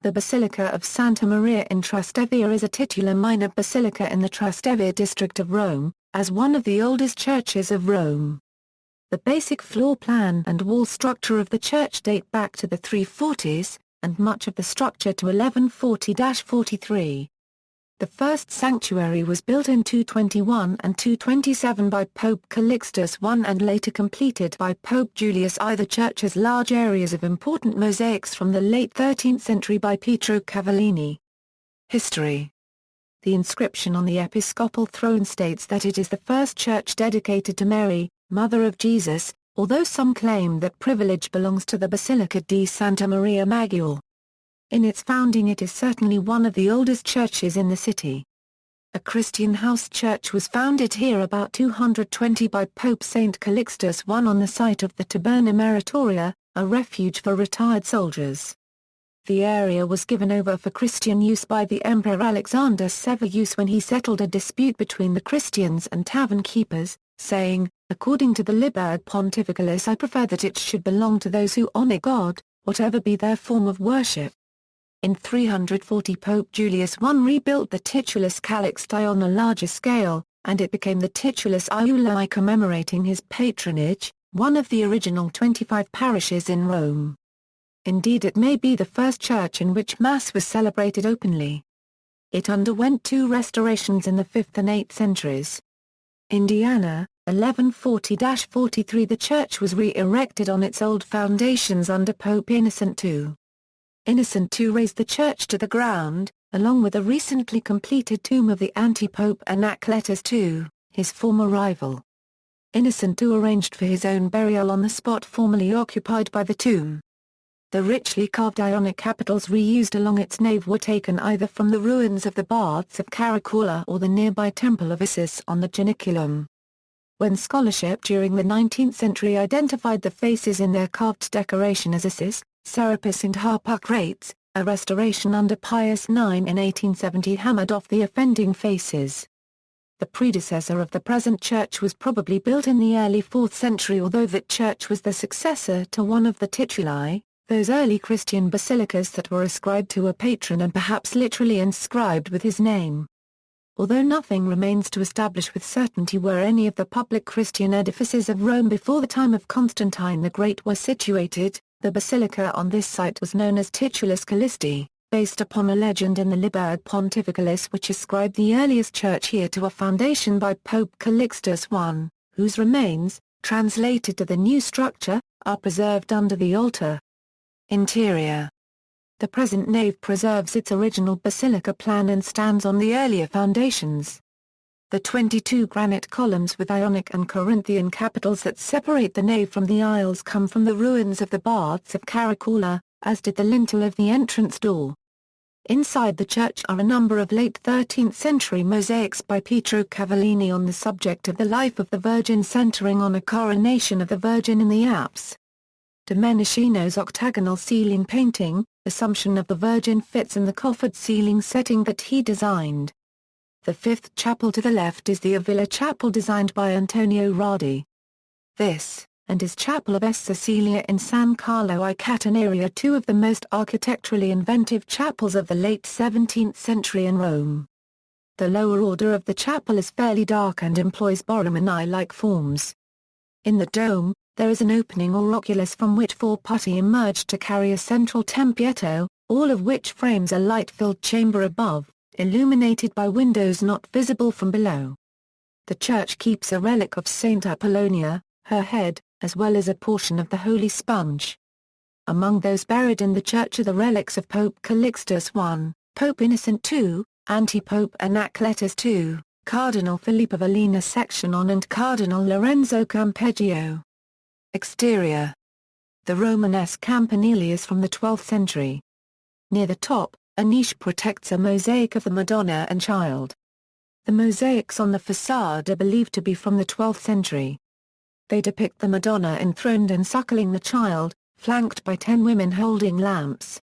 The Basilica of Santa Maria in Trastevere is a titular minor basilica in the Trastevere district of Rome, as one of the oldest churches of Rome. The basic floor plan and wall structure of the church date back to the 340s, and much of the structure to 1140-43. The first sanctuary was built in 221 and 227 by Pope Calixtus I and later completed by Pope Julius I. The church has large areas of important mosaics from the late 13th century by Pietro Cavallini. History. The inscription on the episcopal throne states that it is the first church dedicated to Mary, Mother of Jesus, although some claim that privilege belongs to the Basilica di Santa Maria Maggiore. In its founding it is certainly one of the oldest churches in the city. A Christian house church was founded here about 220 by Pope Saint Calixtus I on the site of the Taberna Meritoria, a refuge for retired soldiers. The area was given over for Christian use by the Emperor Alexander Severus when he settled a dispute between the Christians and tavern keepers, saying, "According to the Liber Pontificalis, I prefer that it should belong to those who honor God, whatever be their form of worship." In 340 Pope Julius I rebuilt the Titulus Calixti on a larger scale, and it became the Titulus Iulae commemorating his patronage, one of the original 25 parishes in Rome. Indeed, it may be the first church in which Mass was celebrated openly. It underwent 2 restorations in the 5th and 8th centuries. Indiana, 1140-43. The church was re-erected on its old foundations under Pope Innocent II. Innocent II razed the church to the ground, along with the recently completed tomb of the anti-pope Anacletus II, his former rival. Innocent II arranged for his own burial on the spot formerly occupied by the tomb. The richly carved Ionic capitals reused along its nave were taken either from the ruins of the Baths of Caracalla or the nearby Temple of Isis on the Janiculum. When scholarship during the 19th century identified the faces in their carved decoration as Isis, Serapis and Harpocrates, a restoration under Pius IX in 1870 hammered off the offending faces. The predecessor of the present church was probably built in the early 4th century, although that church was the successor to one of the tituli, those early Christian basilicas that were ascribed to a patron and perhaps literally inscribed with his name. Although nothing remains to establish with certainty where any of the public Christian edifices of Rome before the time of Constantine the Great were situated, the basilica on this site was known as Titulus Callisti, based upon a legend in the Liber Pontificalis which ascribed the earliest church here to a foundation by Pope Calixtus I, whose remains, translated to the new structure, are preserved under the altar. Interior. The present nave preserves its original basilica plan and stands on the earlier foundations. The 22 granite columns with Ionic and Corinthian capitals that separate the nave from the aisles come from the ruins of the Baths of Caracalla, as did the lintel of the entrance door. Inside the church are a number of late 13th century mosaics by Pietro Cavallini on the subject of the life of the Virgin, centering on a coronation of the Virgin in the apse. Domenichino's octagonal ceiling painting, Assumption of the Virgin, fits in the coffered ceiling setting that he designed. The fifth chapel to the left is the Avila Chapel designed by Antonio Radi. This, and his Chapel of S. Cecilia in San Carlo ai Catanari, are two of the most architecturally inventive chapels of the late 17th century in Rome. The lower order of the chapel is fairly dark and employs Borromini-like forms. In the dome, there is an opening or oculus from which 4 putti emerge to carry a central tempietto, all of which frames a light-filled chamber above, illuminated by windows not visible from below. The church keeps a relic of Saint Apollonia, her head, as well as a portion of the Holy Sponge. Among those buried in the church are the relics of Pope Calixtus I, Pope Innocent II, Anti-Pope Anacletus II, Cardinal Filippo Valina Sectionon and Cardinal Lorenzo Campeggio. Exterior. The Romanesque campanile is from the 12th century. Near the top, a niche protects a mosaic of the Madonna and Child. The mosaics on the facade are believed to be from the 12th century. They depict the Madonna enthroned and suckling the Child, flanked by 10 women holding lamps.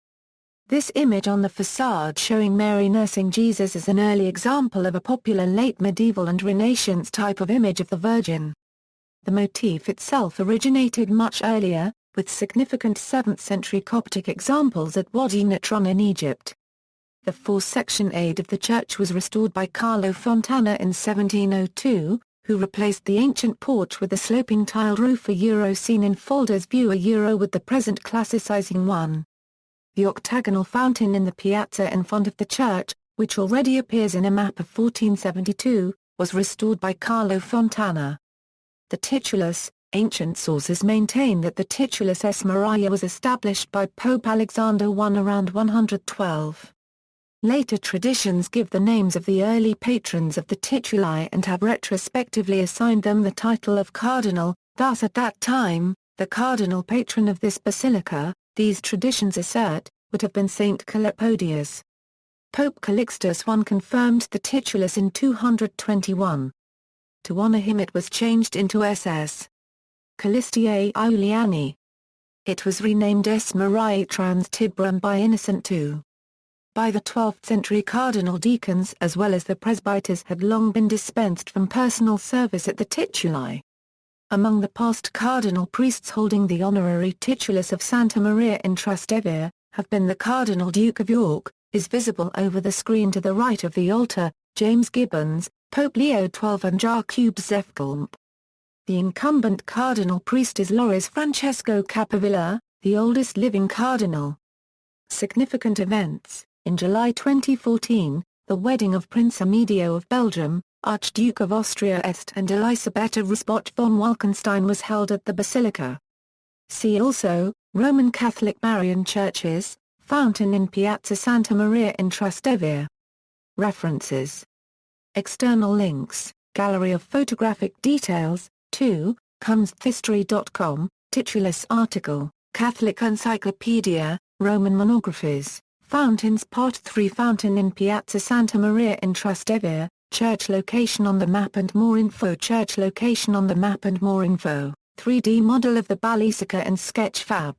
This image on the facade showing Mary nursing Jesus is an early example of a popular late medieval and Renaissance type of image of the Virgin. The motif itself originated much earlier, with significant 7th-century Coptic examples at Wadi Natron in Egypt. The four-section aid of the church was restored by Carlo Fontana in 1702, who replaced the ancient porch with a sloping tiled roof seen in Folder's view with the present classicizing one. The octagonal fountain in the piazza in front of the church, which already appears in a map of 1472, was restored by Carlo Fontana. The titulus, ancient sources maintain that the titulus Esmeralda was established by Pope Alexander I around 112. Later traditions give the names of the early patrons of the tituli and have retrospectively assigned them the title of cardinal, thus at that time, the cardinal patron of this basilica, these traditions assert, would have been Saint Calipodius. Pope Calixtus I confirmed the titulus in 221. To honor him it was changed into SS. Callistiae Iuliani. It was renamed Esmeriae Trans Tibram by Innocent II. By the 12th century cardinal deacons as well as the presbyters had long been dispensed from personal service at the tituli. Among the past cardinal priests holding the honorary titulus of Santa Maria in Trastevere, have been the Cardinal Duke of York, is visible over the screen to the right of the altar, James Gibbons, Pope Leo XII and Jakub Zefkalmp. The incumbent cardinal priest is Loris Francesco Capavilla, the oldest living cardinal. Significant events. In July 2014, the wedding of Prince Amedeo of Belgium, Archduke of Austria-Este and Elisabetta Rusbach von Walkenstein was held at the Basilica. See also, Roman Catholic Marian churches, fountain in Piazza Santa Maria in Trastevere. References. External links, Gallery of photographic details, 2, Kunsthistory.com, titulus article, Catholic Encyclopedia, Roman monographies. Fountains Part 3 Fountain in Piazza Santa Maria in Trastevere, church location on the map and more info. Church location on the map and more info, 3D model of the Basilica in Sketchfab.